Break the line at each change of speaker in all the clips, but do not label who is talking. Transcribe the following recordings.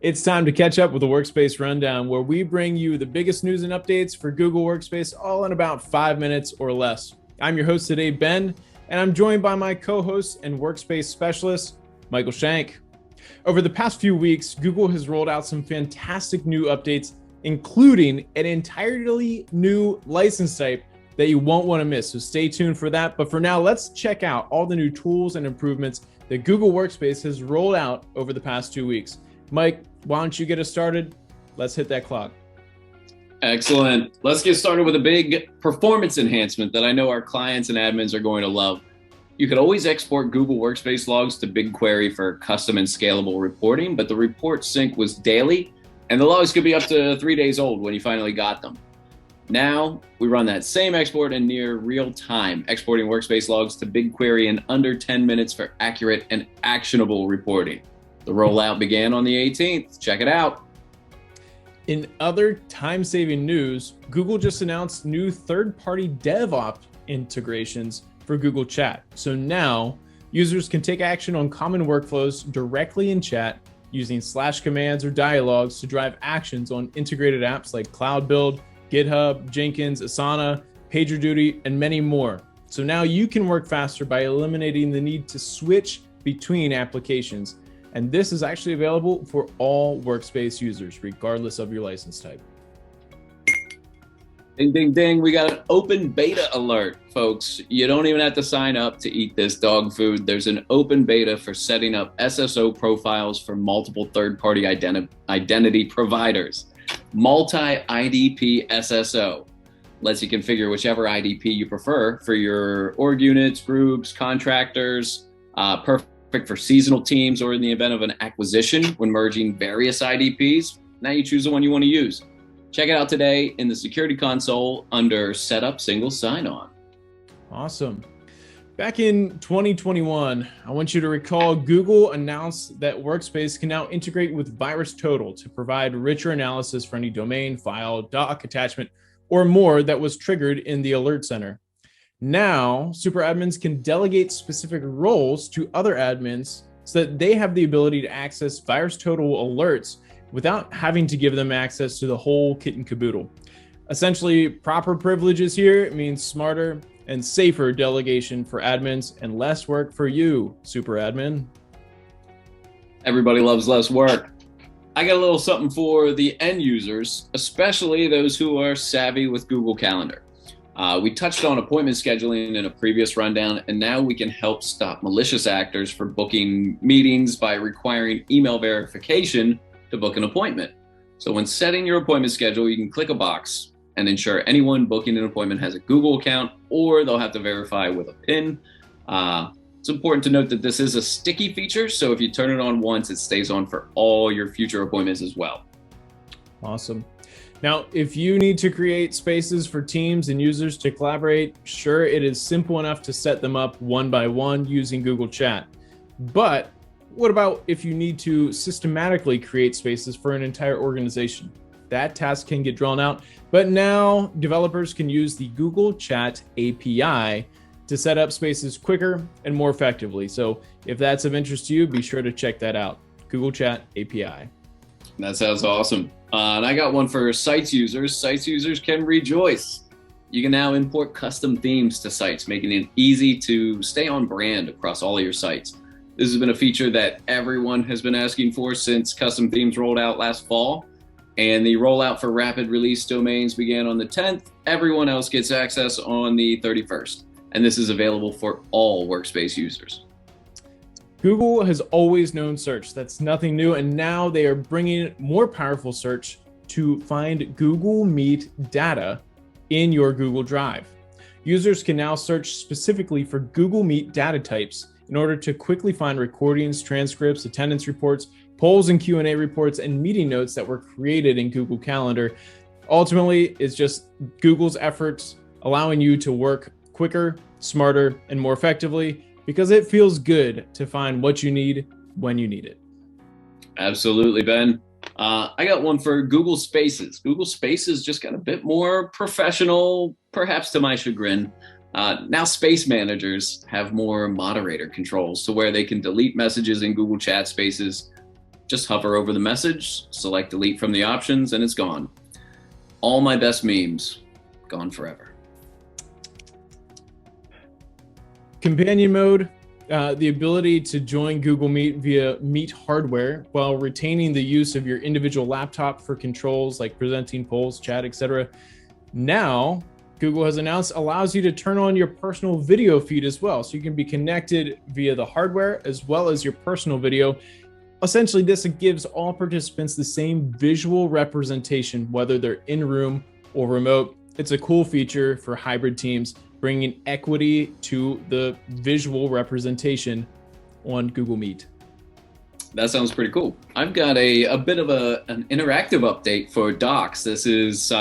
It's time to catch up with the Workspace Rundown, where we bring you the biggest news and updates for Google Workspace all in about 5 minutes or less. I'm your host today, Ben, and I'm joined by my co-host and Workspace specialist, Benjamin.Shenk. Over the past few weeks, Google has rolled out some fantastic new updates, including an entirely new license type that you won't want to miss. So stay tuned for that. But for now, let's check out all the new tools and improvements that Google Workspace has rolled out over the past 2 weeks. Mike, why don't you get us started? Let's hit that clock.
Excellent. Let's get started with a big performance enhancement that I know our clients and admins are going to love. You could always export Google Workspace logs to BigQuery for custom and scalable reporting, but the report sync was daily, and the logs could be up to 3 days old when you finally got them. Now, we run that same export in near real time, exporting Workspace logs to BigQuery in under 10 minutes for accurate and actionable reporting. The rollout began on the 18th. Check it out.
In other time-saving news, Google just announced new third-party DevOps integrations for Google Chat. So now, users can take action on common workflows directly in chat using slash commands or dialogues to drive actions on integrated apps like Cloud Build, GitHub, Jenkins, Asana, PagerDuty, and many more. So now you can work faster by eliminating the need to switch between applications. And this is actually available for all Workspace users, regardless of your license type.
Ding, ding, ding. We got an open beta alert, folks. You don't even have to sign up to eat this dog food. There's an open beta for setting up SSO profiles for multiple third-party identity providers. Multi-IDP SSO lets you configure whichever IDP you prefer for your org units, groups, contractors, perfect for seasonal teams, or in the event of an acquisition when merging various IDPs. Now you choose the one you want to use. Check it out today in the Security Console under Setup Single Sign-On.
Awesome. Back in 2021, I want you to recall Google announced that Workspace can now integrate with VirusTotal to provide richer analysis for any domain, file, doc, attachment, or more that was triggered in the Alert Center. Now, super admins can delegate specific roles to other admins so that they have the ability to access VirusTotal alerts without having to give them access to the whole kit and caboodle. Essentially, proper privileges here means smarter and safer delegation for admins and less work for you, super admin.
Everybody loves less work. I got a little something for the end users, especially those who are savvy with Google Calendar. We touched on appointment scheduling in a previous rundown, and now we can help stop malicious actors from booking meetings by requiring email verification to book an appointment. So when setting your appointment schedule, you can click a box and ensure anyone booking an appointment has a Google account, or they'll have to verify with a PIN. It's important to note that this is a sticky feature, so if you turn it on once, it stays on for all your future appointments as well.
Awesome. Now, if you need to create spaces for teams and users to collaborate, sure, it is simple enough to set them up one by one using Google Chat. But what about if you need to systematically create spaces for an entire organization? That task can get drawn out, but now developers can use the Google Chat API to set up spaces quicker and more effectively. So if that's of interest to you, be sure to check that out. Google Chat API.
That sounds awesome. And I got one for Sites users. Sites users can rejoice. You can now import custom themes to sites, making it easy to stay on brand across all of your sites. This has been a feature that everyone has been asking for since custom themes rolled out last fall. And the rollout for rapid release domains began on the 10th. Everyone else gets access on the 31st. And this is available for all Workspace users.
Google has always known search. That's nothing new. And now they are bringing more powerful search to find Google Meet data in your Google Drive. Users can now search specifically for Google Meet data types in order to quickly find recordings, transcripts, attendance reports, polls and Q&A reports, and meeting notes that were created in Google Calendar. Ultimately, it's just Google's efforts allowing you to work quicker, smarter, and more effectively, because it feels good to find what you need when you need it.
Absolutely, Ben. I got one for Google Spaces. Google Spaces just got a bit more professional, perhaps to my chagrin. Now space managers have more moderator controls to where they can delete messages in Google Chat Spaces, just hover over the message, select delete from the options, and it's gone. All my best memes, gone forever.
Companion mode, the ability to join Google Meet via Meet hardware while retaining the use of your individual laptop for controls like presenting, polls, chat, etc. Now, Google has announced allows you to turn on your personal video feed as well. So you can be connected via the hardware as well as your personal video. Essentially, this gives all participants the same visual representation, whether they're in room or remote. It's a cool feature for hybrid teams, bringing equity to the visual representation on Google Meet.
That sounds pretty cool. I've got a bit of an interactive update for docs. This is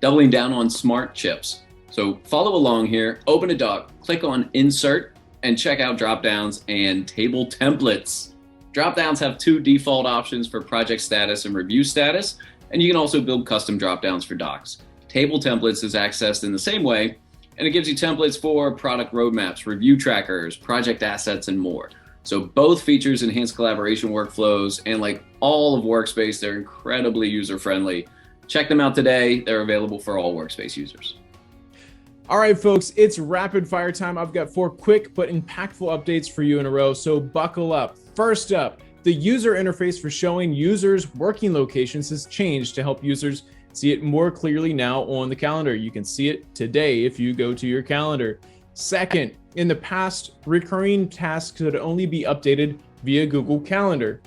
doubling down on smart chips. So follow along here, open a doc, click on Insert, and check out dropdowns and table templates. Dropdowns have two default options for project status and review status, and you can also build custom dropdowns for docs. Table templates is accessed in the same way, and it gives you templates for product roadmaps, review trackers, project assets, and more. So both features enhance collaboration workflows, and like all of Workspace, they're incredibly user-friendly. Check them out today. They're available for all Workspace users.
All right, folks, it's rapid fire time. I've got 4 quick but impactful updates for you in a row, so buckle up. First up, the user interface for showing users working locations has changed to help users see it more clearly now on the calendar. You can see it today if you go to your calendar. Second, in the past, recurring tasks could only be updated via Google Calendar.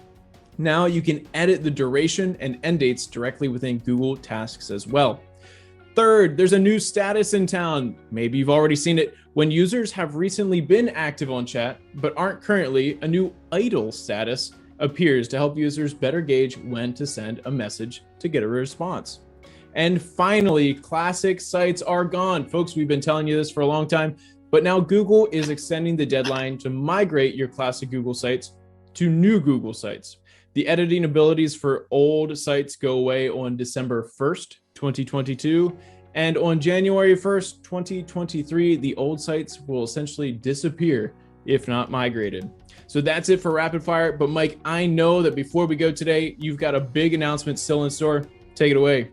Now you can edit the duration and end dates directly within Google Tasks as well. Third, there's a new status in town. Maybe you've already seen it. When users have recently been active on chat, but aren't currently, a new idle status appears to help users better gauge when to send a message to get a response. And finally, classic sites are gone. Folks, we've been telling you this for a long time, but now Google is extending the deadline to migrate your classic Google sites to new Google sites. The editing abilities for old sites go away on December 1st, 2022. And on January 1st, 2023, the old sites will essentially disappear if not migrated. So that's it for rapid fire. But Mike, I know that before we go today, you've got a big announcement still in store. Take it away.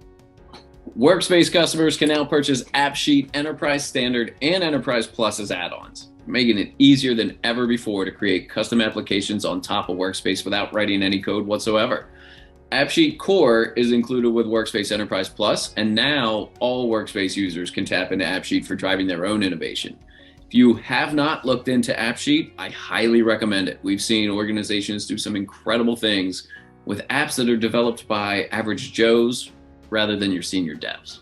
Workspace customers can now purchase AppSheet Enterprise Standard and Enterprise Plus as add-ons, making it easier than ever before to create custom applications on top of Workspace without writing any code whatsoever. AppSheet Core is included with Workspace Enterprise Plus, and now all Workspace users can tap into AppSheet for driving their own innovation. If you have not looked into AppSheet, I highly recommend it. We've seen organizations do some incredible things with apps that are developed by average Joes rather than your senior devs.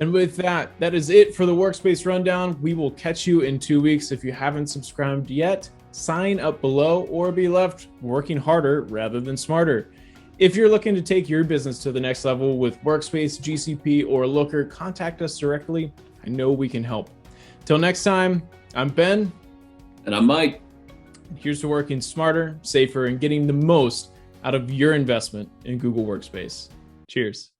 And with that, that is it for the Workspace Rundown. We will catch you in 2 weeks. If you haven't subscribed yet, sign up below or be left working harder rather than smarter. If you're looking to take your business to the next level with Workspace, GCP, or Looker, contact us directly. I know we can help. Till next time, I'm Ben.
And I'm Mike.
Here's to working smarter, safer, and getting the most out of your investment in Google Workspace. Cheers.